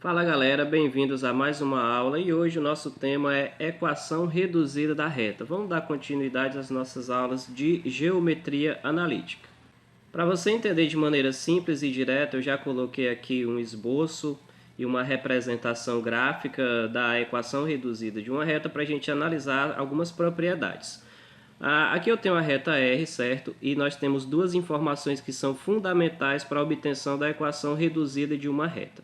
Fala galera, bem-vindos a mais uma aula e hoje o nosso tema é equação reduzida da reta. Vamos dar continuidade às nossas aulas de geometria analítica. Para você entender de maneira simples e direta, eu já coloquei aqui um esboço e uma representação gráfica da equação reduzida de uma reta para a gente analisar algumas propriedades. Aqui eu tenho a reta R, certo? E nós temos duas informações que são fundamentais para a obtenção da equação reduzida de uma reta.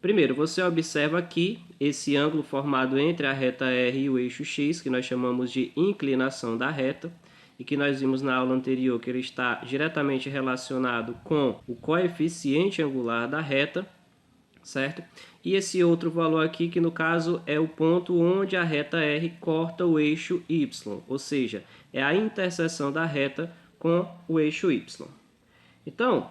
Primeiro, você observa aqui esse ângulo formado entre a reta R e o eixo X, que nós chamamos de inclinação da reta, e que nós vimos na aula anterior que ele está diretamente relacionado com o coeficiente angular da reta, certo? E esse outro valor aqui, que no caso é o ponto onde a reta R corta o eixo Y, ou seja, é a interseção da reta com o eixo Y. Então,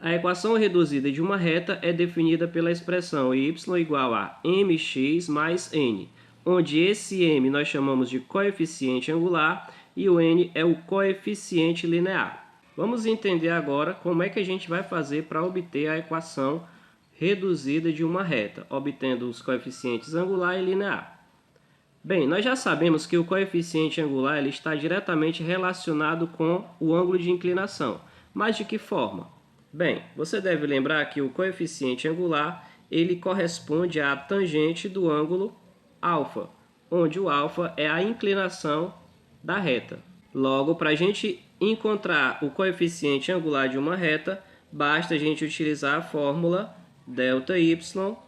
a equação reduzida de uma reta é definida pela expressão y igual a mx mais n, onde esse m nós chamamos de coeficiente angular e o n é o coeficiente linear. Vamos entender agora como é que a gente vai fazer para obter a equação reduzida de uma reta, obtendo os coeficientes angular e linear. Bem, nós já sabemos que o coeficiente angular ele está diretamente relacionado com o ângulo de inclinação, mas de que forma? Bem, você deve lembrar que o coeficiente angular ele corresponde à tangente do ângulo alfa, onde o alfa é a inclinação da reta. Logo, para a gente encontrar o coeficiente angular de uma reta, basta a gente utilizar a fórmula ΔY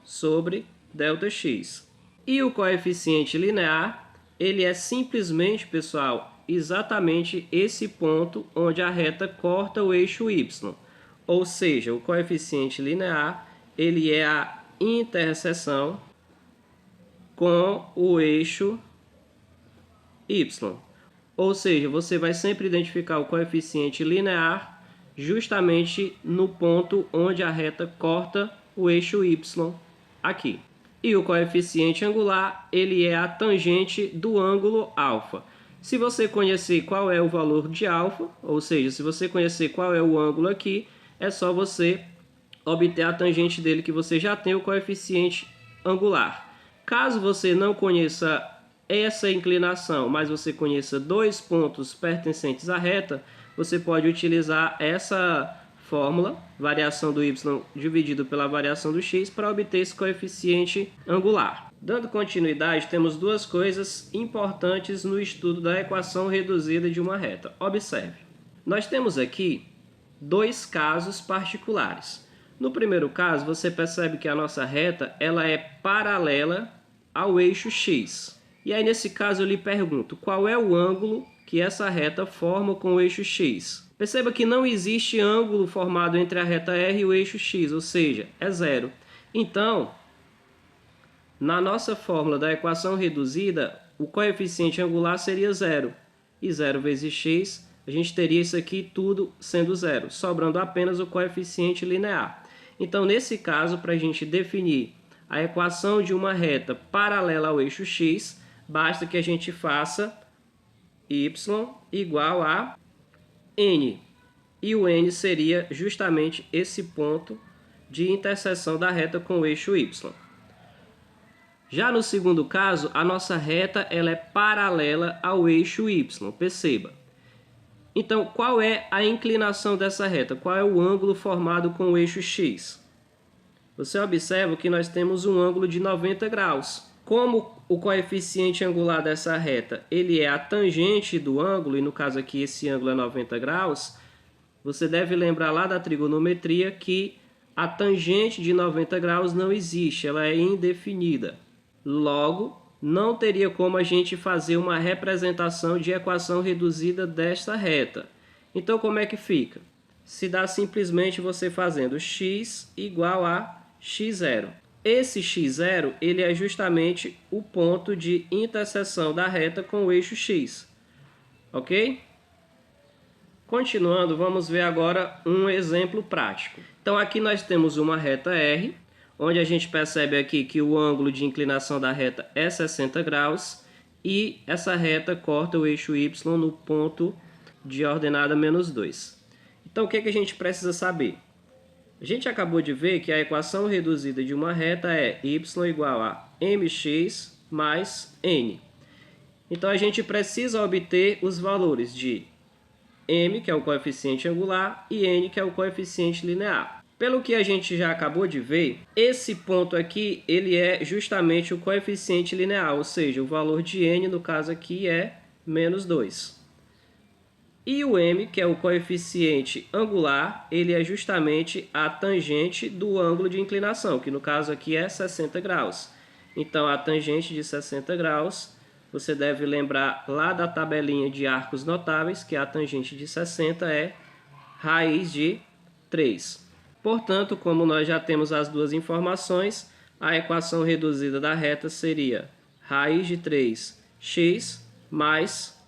sobre ΔX. E o coeficiente linear, ele é simplesmente, pessoal, exatamente esse ponto onde a reta corta o eixo Y. Ou seja, o coeficiente linear ele é a interseção com o eixo y. Ou seja, você vai sempre identificar o coeficiente linear justamente no ponto onde a reta corta o eixo y aqui. E o coeficiente angular ele é a tangente do ângulo alfa. Se você conhecer qual é o valor de alfa, ou seja, se você conhecer qual é o ângulo aqui, é só você obter a tangente dele, que você já tem o coeficiente angular. Caso você não conheça essa inclinação, mas você conheça dois pontos pertencentes à reta, você pode utilizar essa fórmula, variação do y dividido pela variação do x, para obter esse coeficiente angular. Dando continuidade, temos duas coisas importantes no estudo da equação reduzida de uma reta. Observe, nós temos aqui dois casos particulares. No primeiro caso, você percebe que a nossa reta ela é paralela ao eixo X. E aí, nesse caso, eu lhe pergunto, qual é o ângulo que essa reta forma com o eixo X? Perceba que não existe ângulo formado entre a reta R e o eixo X, ou seja, é zero. Então, na nossa fórmula da equação reduzida, o coeficiente angular seria zero. E 0 vezes x, a gente teria isso aqui tudo sendo zero, sobrando apenas o coeficiente linear. Então, nesse caso, para a gente definir a equação de uma reta paralela ao eixo x, basta que a gente faça y igual a n. E o n seria justamente esse ponto de interseção da reta com o eixo y. Já no segundo caso, a nossa reta ela é paralela ao eixo y, perceba. Então, qual é a inclinação dessa reta? Qual é o ângulo formado com o eixo x? Você observa que nós temos um ângulo de 90 graus. Como o coeficiente angular dessa reta ele é a tangente do ângulo, e no caso aqui esse ângulo é 90 graus, você deve lembrar lá da trigonometria que a tangente de 90 graus não existe, ela é indefinida. Logo, não teria como a gente fazer uma representação de equação reduzida desta reta. Então, como é que fica? Se dá simplesmente você fazendo x igual a x0. Esse x0 ele é justamente o ponto de interseção da reta com o eixo x. Ok? Continuando, vamos ver agora um exemplo prático. Então, aqui nós temos uma reta R, onde a gente percebe aqui que o ângulo de inclinação da reta é 60 graus e essa reta corta o eixo y no ponto de ordenada -2. Então, o que a gente precisa saber? A gente acabou de ver que a equação reduzida de uma reta é y igual a mx mais n. Então, a gente precisa obter os valores de m, que é o coeficiente angular, e n, que é o coeficiente linear. Pelo que a gente já acabou de ver, esse ponto aqui ele é justamente o coeficiente linear, ou seja, o valor de n, no caso aqui, é menos 2. E o m, que é o coeficiente angular, ele é justamente a tangente do ângulo de inclinação, que no caso aqui é 60 graus. Então, a tangente de 60 graus, você deve lembrar lá da tabelinha de arcos notáveis, que a tangente de 60 é raiz de 3. Portanto, como nós já temos as duas informações, a equação reduzida da reta seria raiz de 3x mais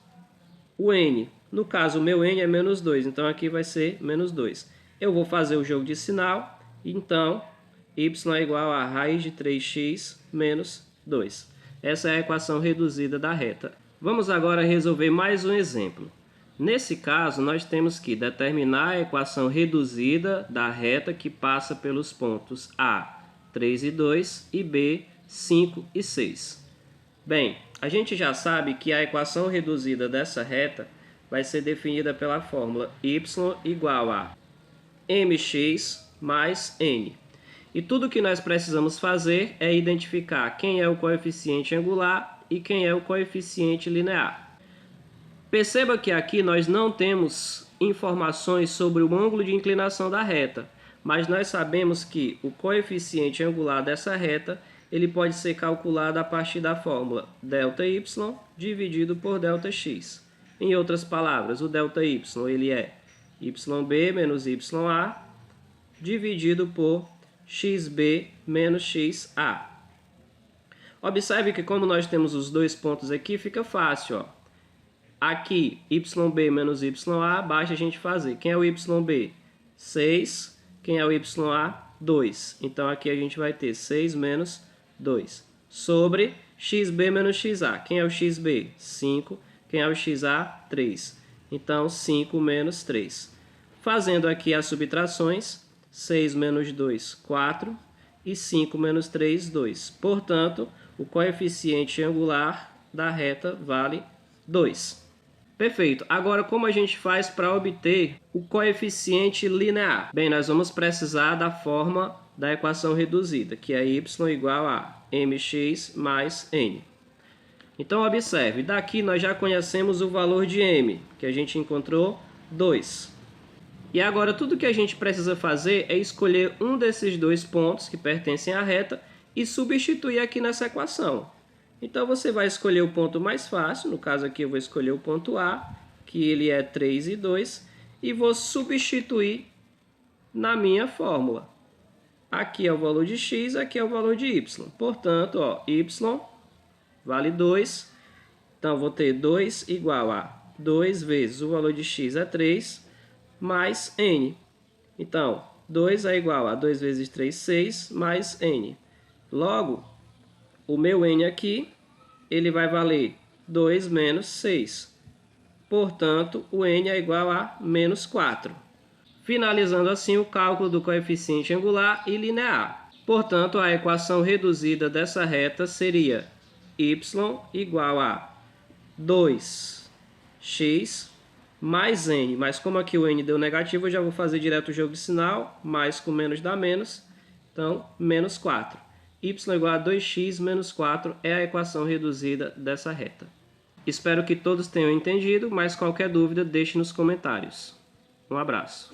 o n. No caso, o meu n é menos 2, então aqui vai ser menos 2. Eu vou fazer o jogo de sinal, então y é igual a raiz de 3x menos 2. Essa é a equação reduzida da reta. Vamos agora resolver mais um exemplo. Nesse caso, nós temos que determinar a equação reduzida da reta que passa pelos pontos A, 3 e 2, e B, 5 e 6. Bem, a gente já sabe que a equação reduzida dessa reta vai ser definida pela fórmula y igual a mx mais n. E tudo que nós precisamos fazer é identificar quem é o coeficiente angular e quem é o coeficiente linear. Perceba que aqui nós não temos informações sobre o ângulo de inclinação da reta, mas nós sabemos que o coeficiente angular dessa reta ele pode ser calculado a partir da fórmula ΔY dividido por ΔX. Em outras palavras, o ΔY ele é YB menos YA dividido por XB menos XA. Observe que como nós temos os dois pontos aqui, fica fácil, ó. Aqui, YB menos YA, basta a gente fazer. Quem é o YB? 6. Quem é o YA? 2. Então, aqui a gente vai ter 6 menos 2. Sobre XB menos XA. Quem é o XB? 5. Quem é o XA? 3. Então, 5 menos 3. Fazendo aqui as subtrações, 6 menos 2, 4. E 5 menos 3, 2. Portanto, o coeficiente angular da reta vale 2. Perfeito. Agora, como a gente faz para obter o coeficiente linear? Bem, nós vamos precisar da forma da equação reduzida, que é y igual a mx mais n. Então, observe, daqui nós já conhecemos o valor de m, que a gente encontrou 2. E agora, tudo que a gente precisa fazer é escolher um desses dois pontos que pertencem à reta e substituir aqui nessa equação. Então, você vai escolher o ponto mais fácil, no caso aqui eu vou escolher o ponto A, que ele é 3 e 2, e vou substituir na minha fórmula. Aqui é o valor de x, aqui é o valor de y. Portanto, ó, y vale 2, então vou ter 2 igual a 2 vezes o valor de x é 3, mais n. Então, 2 é igual a 2 vezes 3, 6, mais n. Logo, o meu n aqui, ele vai valer 2 menos 6. Portanto, o n é igual a menos 4. Finalizando assim o cálculo do coeficiente angular e linear. Portanto, a equação reduzida dessa reta seria y igual a 2x mais n. Mas como aqui o n deu negativo, eu já vou fazer direto o jogo de sinal. Mais com menos dá menos. Então, menos 4. Y igual a 2x menos 4 é a equação reduzida dessa reta. Espero que todos tenham entendido, mas qualquer dúvida deixe nos comentários. Um abraço.